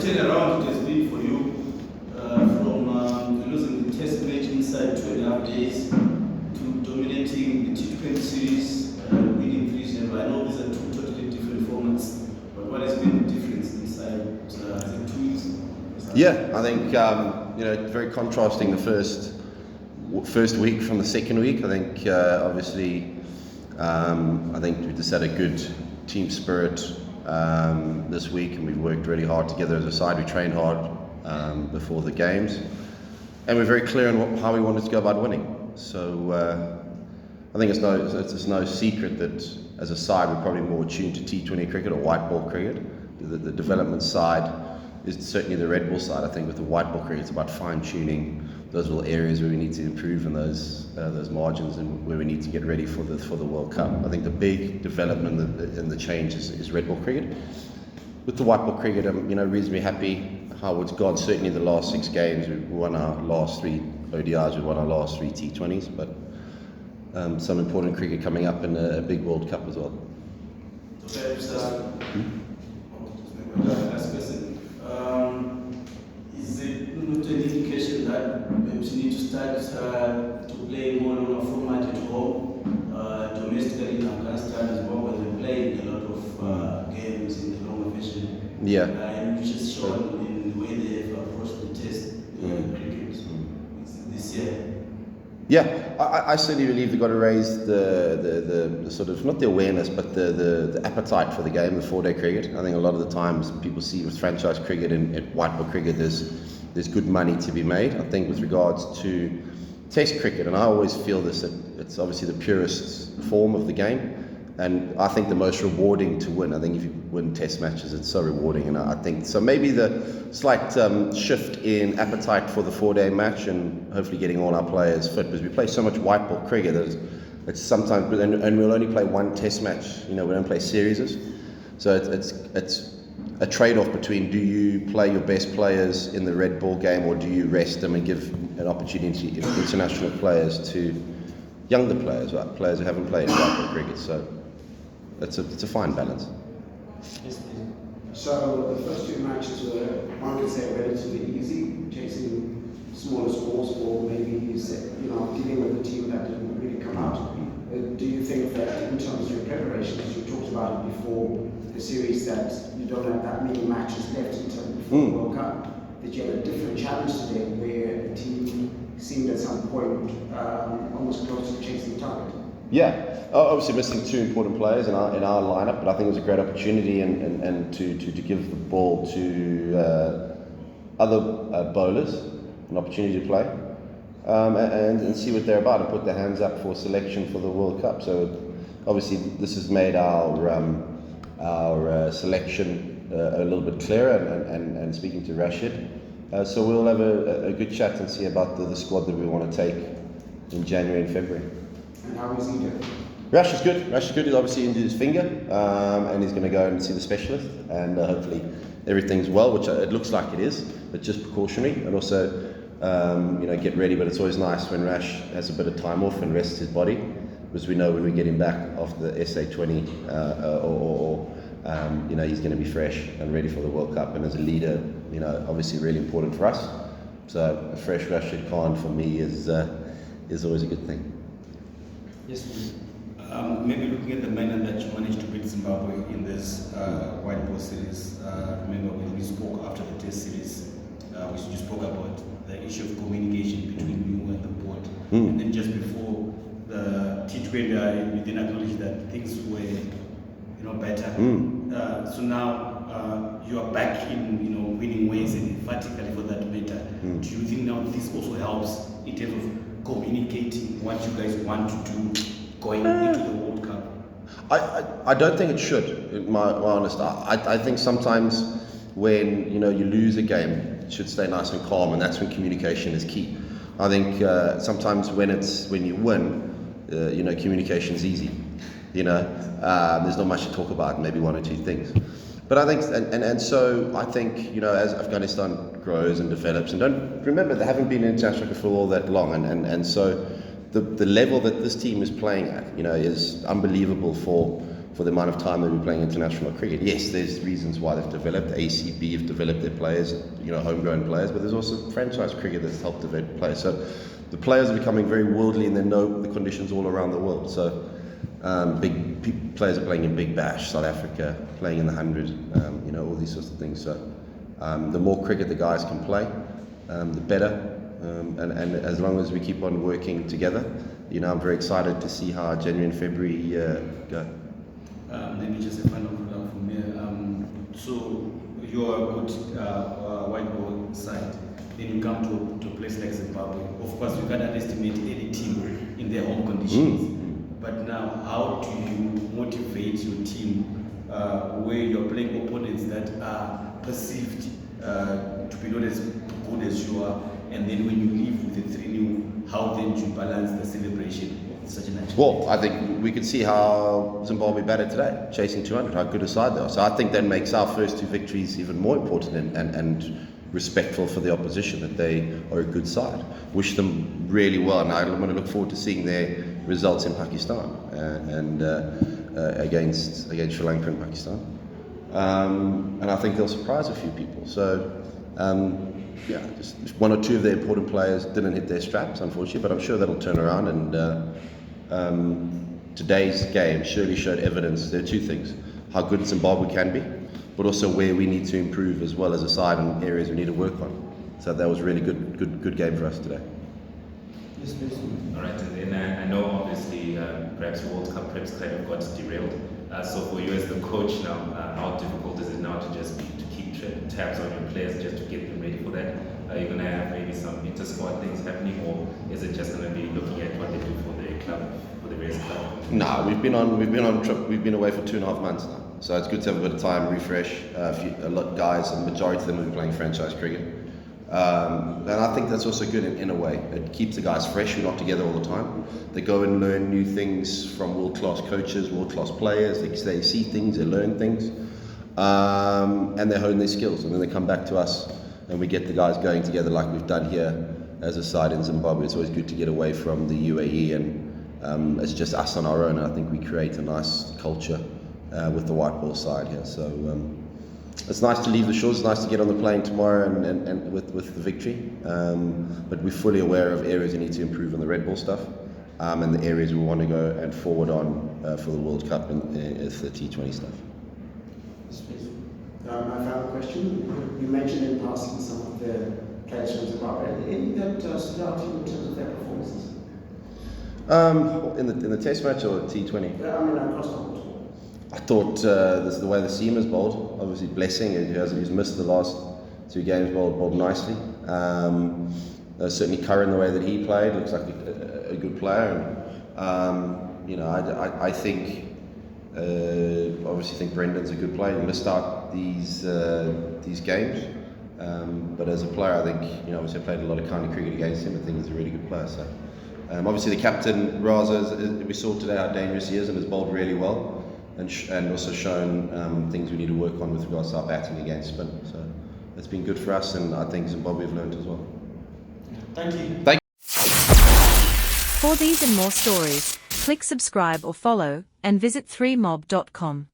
turnaround it has been for you from losing the test match inside 2.5 days to dominating the T20 series, winning 3-0. I know these are two totally different formats, but what has been the difference inside the 2 weeks? Yeah, I think very contrasting the first week from the second week. I think obviously I think we just had a good team spirit this week, and we've worked really hard together as a side. We trained hard before the games, and we're very clear on how we wanted to go about winning. So I think it's no secret that as a side we're probably more tuned to T20 cricket or white ball cricket. The development side is certainly the red ball side. I think with the white ball cricket, it's about fine-tuning those little areas where we need to improve and those margins and where we need to get ready for the World Cup. I think the big development and the change is red ball cricket. With the white ball cricket, I'm reasonably happy how it's gone. Certainly the last 6 games, we won our last 3 ODIs, we won our last 3 T20s, but some important cricket coming up in a big World Cup as well. So perhaps, last question. Is it not an indication that perhaps you need to start to play more on a format at home, domestically in Afghanistan, Zimbabwe, they're playing a lot of games in the longer version. Yeah. And which is shown in the way they have approached the test cricket this year. Yeah, I certainly believe they've got to raise the sort of, not the awareness, but the appetite for the game, the 4-day cricket. I think a lot of the times people see with franchise cricket and white ball cricket, there's good money to be made. I think with regards to test cricket, and I always feel this, that it's obviously the purest form of the game, and I think the most rewarding to win. I think if you win test matches, it's so rewarding, and I think so. Maybe the slight shift in appetite for the 4-day match, and hopefully getting all our players fit, because we play so much white ball cricket that it's sometimes, and we'll only play 1 test match. We don't play series, so it's a trade-off between, do you play your best players in the red ball game, or do you rest them and give an opportunity to international players to younger players, right? Players who haven't played white ball cricket. So it's a fine balance. So the first 2 matches were, one could say, relatively easy, chasing smaller scores, or maybe dealing with a team that didn't really come out. Do you think that in terms of your preparation, as you talked about it before the series, that you don't have that many matches left in terms of the World Cup, that you had a different challenge today where the team seemed at some point almost close to chasing the target? Yeah, obviously missing 2 important players in our lineup, but I think it was a great opportunity and to give the ball to other bowlers, an opportunity to play and see what they're about and put their hands up for selection for the World Cup. So obviously this has made our selection a little bit clearer, and speaking to Rashid. So we'll have a good chat and see about the squad that we want to take in January and February. And how is he doing? Rash is good. He's obviously injured his finger, and he's going to go and see the specialist, and hopefully everything's well, which it looks like it is, but just precautionary, and also get ready. But it's always nice when Rash has a bit of time off and rests his body, because we know when we get him back after the SA20 he's going to be fresh and ready for the World Cup. And as a leader, obviously really important for us. So a fresh Rashid Khan for me is always a good thing. Yes. Maybe looking at the manner that you managed to beat Zimbabwe in this white ball series. Remember when we spoke after the test series, we spoke about the issue of communication between you and the board. And then just before the T20I, we then acknowledged that things were better. So now you are back in winning ways, and emphatically for that matter. Do you think now this also helps in terms of communicating what you guys want to do going into the World Cup? I don't think it should, in my honest. I think sometimes when you lose a game, it should stay nice and calm, and that's when communication is key. I think sometimes when you win, communication is easy. There's not much to talk about, maybe 1 or 2 things. But I think, so I think, as Afghanistan grows and develops, and don't remember, they haven't been in international cricket for all that long, and so the level that this team is playing at, is unbelievable for for the amount of time they've been playing international cricket. Yes, there's reasons why they've developed. ACB have developed their players, homegrown players, but there's also franchise cricket that's helped develop players. So the players are becoming very worldly and they know the conditions all around the world. So players are playing in Big Bash, South Africa, playing in the 100, all these sorts of things. So the more cricket the guys can play, the better. And as long as we keep on working together, I'm very excited to see how January and February go. Maybe just a final follow-up from here. So you're a good white ball side. Then you come to a place like Zimbabwe. Of course, you can't underestimate any team in their home conditions. But now, how do you motivate your team where you're playing opponents that are perceived to be not as good as you are? And then when you leave with a 3-0, how then do you balance the celebration of such an achievement? Well, I think we could see how Zimbabwe batted today, chasing 200, how good a side they are. So I think that makes our first 2 victories even more important and respectful for the opposition, that they are a good side. Wish them really well, and I'm going to look forward to seeing their results in Pakistan and against Sri Lanka and Pakistan. And I think they'll surprise a few people. So, just 1 or 2 of the important players didn't hit their straps, unfortunately, but I'm sure that'll turn around. And today's game surely showed evidence. There are 2 things: how good Zimbabwe can be, but also where we need to improve as well as a side and areas we need to work on. So that was a really good game for us today. Yes, please. All right, and then I know obviously perhaps World Cup preps kind of got derailed. So for you as the coach now, how difficult is it now to just keep tabs on your players just to get them ready for that? Are you going to have maybe some inter-squad things happening, or is it just going to be looking at what they do for their club, for the various club? No, we've been on trip. We've been away for 2.5 months now, so it's good to have a bit of time, refresh. A lot guys, the majority of them have been playing franchise cricket, and I think that's also good in a way. It keeps the guys fresh. We're not together all the time. They go and learn new things from world-class coaches, world-class players. They see things, they learn things, and they hone their skills, and then they come back to us, and we get the guys going together like we've done here as a side in Zimbabwe. It's always good to get away from the UAE, and it's just us on our own. And I think we create a nice culture with the white ball side here. So it's nice to leave the shores. It's nice to get on the plane tomorrow and with the victory. But we're fully aware of areas we need to improve on the red ball stuff, and the areas we want to go and forward on for the World Cup and the T20 stuff. My final question, you mentioned in passing some of the players from Zimbabwe. Are there any that stood out to you in terms of their performances? In the Test match or T20? Yeah, I mean across the board. I thought the way the seam has bowled, obviously Blessing, he's missed the last 2 games, bowled nicely. Certainly Curran, the way that he played, looks like a good player. And, I think, obviously think Brendan's a good player. He missed out these games. But as a player, I think, obviously I played a lot of county cricket against him. I think he's a really good player. So, obviously the captain, Raza, we saw today how dangerous he is and has bowled really well. And also shown things we need to work on with regards to our batting against spin. So it's been good for us, and I think Zimbabwe have learned as well. Thank you. Thank you. For these and more stories, click subscribe or follow, and visit 3mob.com.